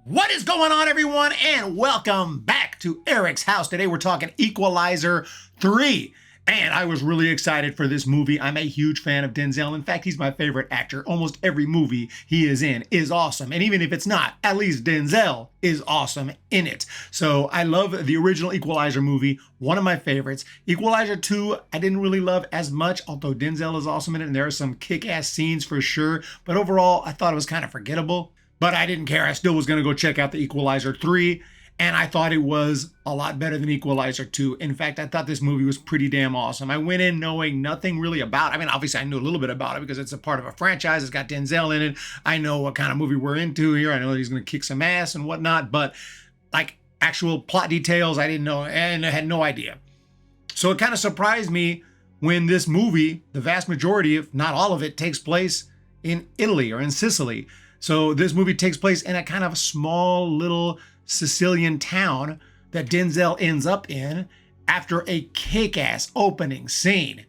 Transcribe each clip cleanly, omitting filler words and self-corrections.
What is going on, everyone, and welcome back to Eric's house. Today we're talking Equalizer 3, and I was really excited for this movie. I'm a huge fan of Denzel. In fact, he's my favorite actor. Almost every movie he is in is awesome, and even if it's not, at least Denzel is awesome in it. So I love the original Equalizer movie, one of my favorites. Equalizer 2, I didn't really love as much, although Denzel is awesome in it, and there are some kick-ass scenes for sure, but overall, I thought it was kind of forgettable. But I didn't care. I still was going to go check out the Equalizer 3, and I thought it was a lot better than Equalizer 2. In fact, I thought this movie was pretty damn awesome. I went in knowing nothing really about it. I mean, obviously, I knew a little bit about it because it's a part of a franchise. It's got Denzel in it. I know what kind of movie we're into here. I know he's going to kick some ass and whatnot, but like actual plot details, I didn't know, and I had no idea. So it kind of surprised me when this movie, the vast majority, if not all of it, takes place in Italy or in Sicily. So this movie takes place in a kind of small little Sicilian town that Denzel ends up in after a kick-ass opening scene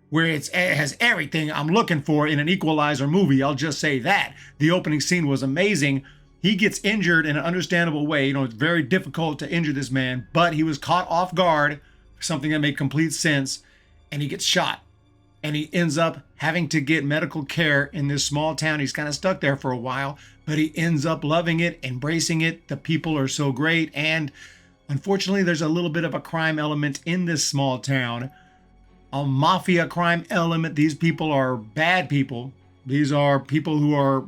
where it has everything I'm looking for in an Equalizer movie. I'll just say that. The opening scene was amazing. He gets injured in an understandable way. You know, it's very difficult to injure this man, but he was caught off guard, something that made complete sense, and he gets shot. And he ends up having to get medical care in this small town. He's kind of stuck there for a while, but he ends up loving it, embracing it. The people are so great. And unfortunately, there's a little bit of a crime element in this small town, a mafia crime element. These people are bad people. These are people who are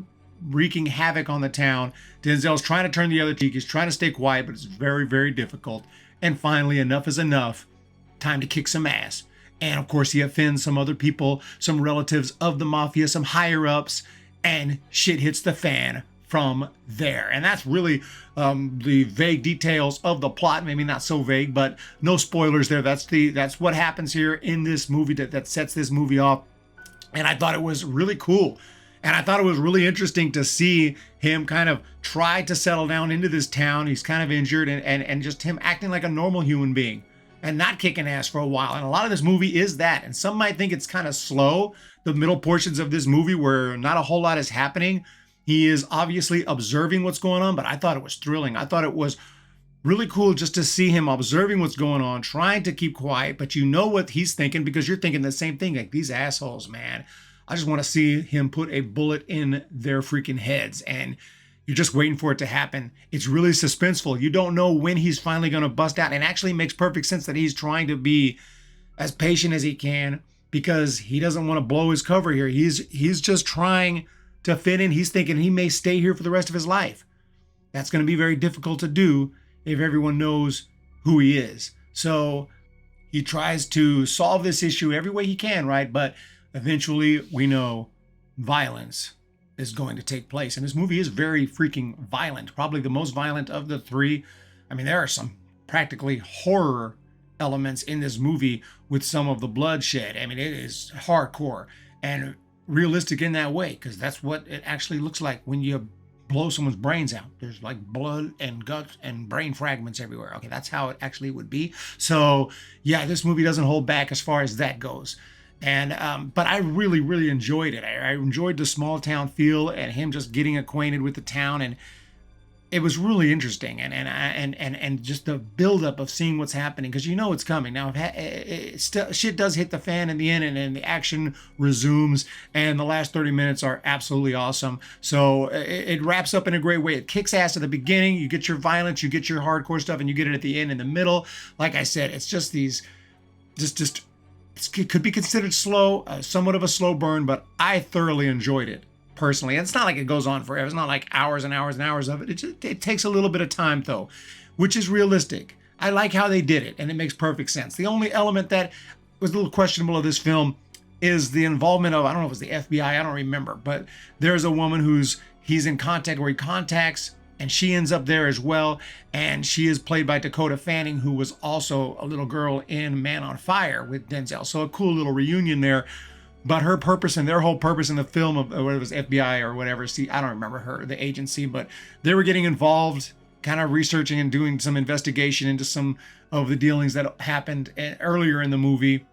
wreaking havoc on the town. Denzel's trying to turn the other cheek. He's trying to stay quiet, but it's very, very difficult. And finally, enough is enough. Time to kick some ass. And of course, he offends some other people, some relatives of the mafia, some higher ups, and shit hits the fan from there. And that's really the vague details of the plot. Maybe not so vague, but no spoilers there. That's what happens here in this movie that sets this movie off. And I thought it was really cool. And I thought it was really interesting to see him kind of try to settle down into this town. He's kind of injured and just him acting like a normal human being and not kicking ass for a while. And a lot of this movie is that. And some might think it's kind of slow, the middle portions of this movie where not a whole lot is happening. He is obviously observing what's going on, but I thought it was thrilling. I thought it was really cool just to see him observing what's going on, trying to keep quiet, but you know what he's thinking because you're thinking the same thing. Like, these assholes, man. I just want to see him put a bullet in their freaking heads. And you're just waiting for it to happen. It's really suspenseful. You don't know when he's finally going to bust out. And it actually makes perfect sense that he's trying to be as patient as he can because he doesn't want to blow his cover here. He's just trying to fit in. He's thinking he may stay here for the rest of his life. That's going to be very difficult to do if everyone knows who he is. So he tries to solve this issue every way he can, right? But eventually we know violence is going to take place. And this movie is very freaking violent, probably the most violent of the three. I mean, there are some practically horror elements in this movie with some of the bloodshed. I mean, it is hardcore and realistic in that way because that's what it actually looks like when you blow someone's brains out. There's like blood and guts and brain fragments everywhere. Okay, that's how it actually would be. So yeah, this movie doesn't hold back as far as that goes. And but I really, really enjoyed it. I enjoyed the small town feel and him just getting acquainted with the town, and it was really interesting. And just the buildup of seeing what's happening because you know it's coming. Now, shit does hit the fan in the end, and the action resumes, and the last 30 minutes are absolutely awesome. So it wraps up in a great way. It kicks ass at the beginning. You get your violence, you get your hardcore stuff, and you get it at the end in the middle. Like I said, it's just these, it could be considered slow, somewhat of a slow burn, but I thoroughly enjoyed it personally. And it's not like it goes on forever. It's not like hours and hours and hours of it. It takes a little bit of time though, which is realistic. I like how they did it and it makes perfect sense. The only element that was a little questionable of this film is the involvement of, I don't know if it was the FBI, I don't remember, but there's a woman he's in contact where he contacts, and she ends up there as well. And she is played by Dakota Fanning, who was also a little girl in Man on Fire with Denzel. So a cool little reunion there. But her purpose and their whole purpose in the film of whether it was FBI or whatever, see, I don't remember the agency, but they were getting involved, kind of researching and doing some investigation into some of the dealings that happened earlier in the movie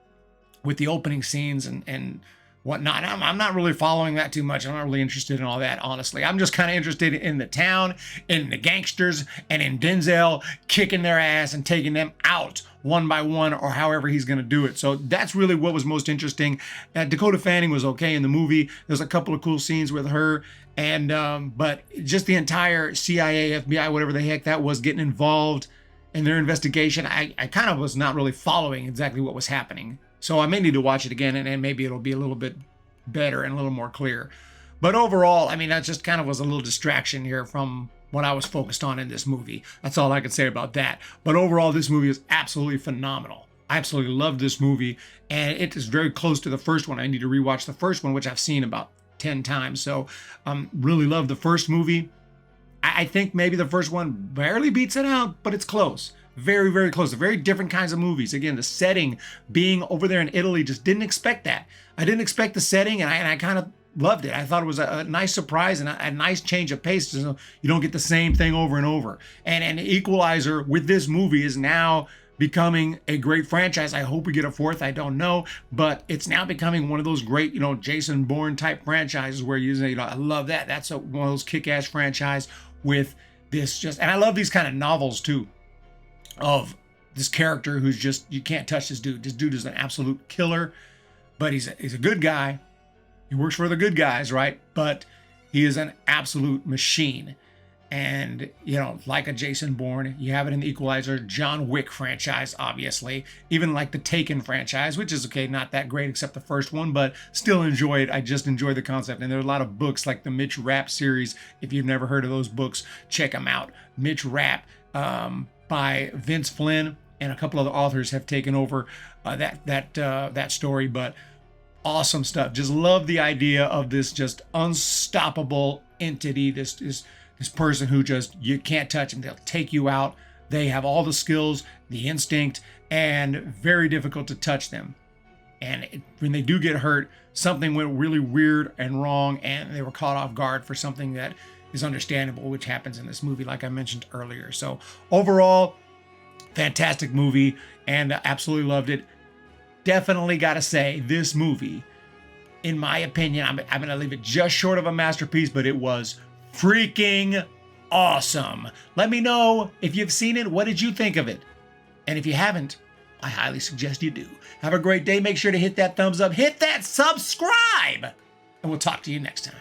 with the opening scenes and whatnot. I'm not really following that too much. I'm not really interested in all that, honestly. I'm just kind of interested in the town, in the gangsters, and in Denzel kicking their ass and taking them out one by one, or however he's going to do it. So that's really what was most interesting. Dakota Fanning was okay in the movie. There's a couple of cool scenes with her, and but just the entire CIA, FBI, whatever the heck that was, getting involved in their investigation, I kind of was not really following exactly what was happening. So I may need to watch it again, and maybe it'll be a little bit better and a little more clear. But overall, I mean, that just kind of was a little distraction here from what I was focused on in this movie. That's all I can say about that. But overall, this movie is absolutely phenomenal. I absolutely love this movie, and it is very close to the first one. I need to rewatch the first one, which I've seen about 10 times. So really love the first movie. I think maybe the first one barely beats it out, but it's close. Very, very close. They're very different kinds of movies. Again, the setting being over there in Italy, just didn't expect that. I didn't expect the setting, and I kind of loved it. I thought it was a nice surprise and a nice change of pace, so you don't get the same thing over and over. And Equalizer with this movie is now becoming a great franchise. I hope we get a fourth. I don't know, but it's now becoming one of those great, Jason Bourne type franchises where I love that. That's one of those kick-ass franchise with this and I love these kind of novels too, of this character who's just, you can't touch this dude. This dude is an absolute killer, but he's a good guy. He works for the good guys, right? But he is an absolute machine. And, like a Jason Bourne, you have it in the Equalizer, John Wick franchise, obviously. Even like the Taken franchise, which is, okay, not that great except the first one, but still enjoy it. I just enjoy the concept. And there are a lot of books like the Mitch Rapp series. If you've never heard of those books, check them out. Mitch Rapp by Vince Flynn and a couple other authors have taken over that story. But awesome stuff. Just love the idea of this just unstoppable entity, this person who just, you can't touch them. They'll take you out. They have all the skills, the instinct, and very difficult to touch them. And when they do get hurt, something went really weird and wrong, and they were caught off guard for something that is understandable, which happens in this movie, like I mentioned earlier. So overall, fantastic movie, and absolutely loved it. Definitely got to say, this movie, in my opinion, I'm going to leave it just short of a masterpiece, but it was freaking awesome. Let me know if you've seen it. What did you think of it? And if you haven't, I highly suggest you do. Have a great day. Make sure to hit that thumbs up, hit that subscribe, and we'll talk to you next time.